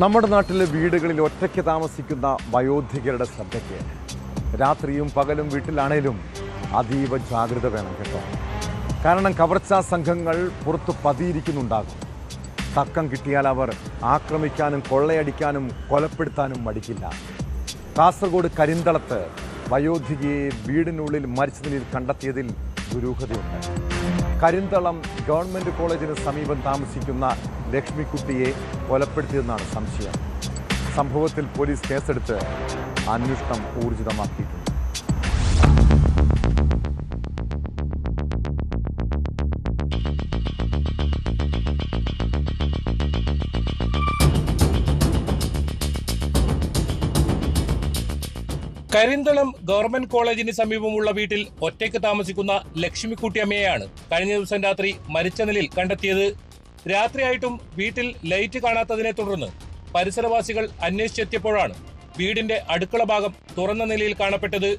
നമ്മുടെ നാട്ടിലെ വീടുകളിൽ ഒറ്റയ്ക്ക് താമസിക്കുന്ന വയോധികരുടെ ശ്രദ്ധയ്ക്ക് രാത്രിയും പകലും വീട്ടിലാണേലും അതീവ ജാഗ്രത വേണം കേട്ടോ. കാരണം കവർച്ചാ സംഘങ്ങൾ പുറത്ത് പതിയിരിക്കുന്നുണ്ടാകും. തക്കം കിട്ടിയാൽ അവർ ആക്രമിക്കാനും കൊള്ളയടിക്കാനും കൊലപ്പെടുത്താനും മടിക്കില്ല. കാസർഗോഡ് കരിന്തളത്ത് വയോധികയെ വീടിനുള്ളിൽ മരിച്ച നിലയിൽ കണ്ടെത്തിയതിൽ ദുരൂഹതയുണ്ട്. കരിന്തളം ഗവൺമെൻറ് കോളേജിന് സമീപം താമസിക്കുന്ന ലക്ഷ്മിക്കുട്ടിയെ കൊലപ്പെടുത്തിയെന്നാണ് സംശയം. സംഭവത്തിൽ പോലീസ് കേസെടുത്ത് അന്വേഷണം ഊർജിതമാക്കിയിട്ടുണ്ട്. കരിന്തളം ഗവൺമെന്റ് കോളേജിന് സമീപമുള്ള വീട്ടിൽ ഒറ്റയ്ക്ക് താമസിക്കുന്ന ലക്ഷ്മിക്കുട്ടിയമ്മയെയാണ് കഴിഞ്ഞ ദിവസം രാത്രി മരിച്ച നിലയിൽ കണ്ടെത്തിയത്. രാത്രിയായിട്ടും വീട്ടിൽ ലൈറ്റ് കാണാത്തതിനെ തുടർന്ന് പരിസരവാസികൾ അന്വേഷിച്ചെത്തിയപ്പോഴാണ് വീടിന്റെ അടുക്കള ഭാഗം തുറന്ന നിലയിൽ കാണപ്പെട്ടത്.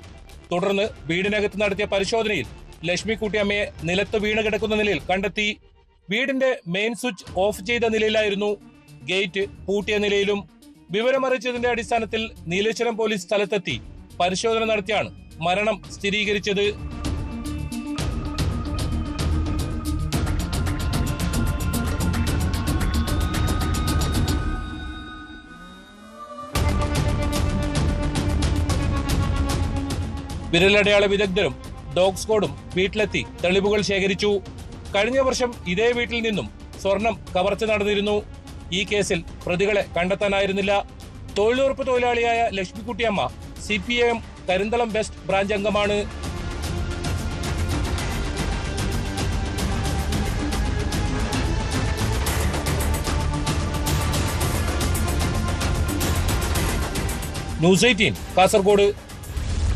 തുടർന്ന് വീടിനകത്ത് നടത്തിയ പരിശോധനയിൽ ലക്ഷ്മിക്കുട്ടിയമ്മയെ നിലത്ത് വീണ് കിടക്കുന്ന നിലയിൽ കണ്ടെത്തി. വീടിന്റെ മെയിൻ സ്വിച്ച് ഓഫ് ചെയ്ത നിലയിലായിരുന്നു, ഗേറ്റ് പൂട്ടിയ നിലയിലും. വിവരമറിയിച്ചതിന്റെ അടിസ്ഥാനത്തിൽ നീലേശ്വരം പോലീസ് സ്ഥലത്തെത്തി പരിശോധന നടത്തിയാണ് മരണം സ്ഥിരീകരിച്ചത്. വിരലടയാള വിദഗ്ധരും ഡോഗ് സ്ക്വാഡും വീട്ടിലെത്തി തെളിവുകൾ ശേഖരിച്ചു. കഴിഞ്ഞ വർഷം ഇതേ വീട്ടിൽ നിന്നും സ്വർണം കവർച്ച നടന്നിരുന്നു. ഈ കേസിൽ പ്രതികളെ കണ്ടെത്താനായിരുന്നില്ല. തൊഴിലുറപ്പ് തൊഴിലാളിയായ Lakshmikuttiyamma CPIM Karinthalam west branch അംഗമാണ്. ന്യൂസ് 18 കാസർഗോഡ്.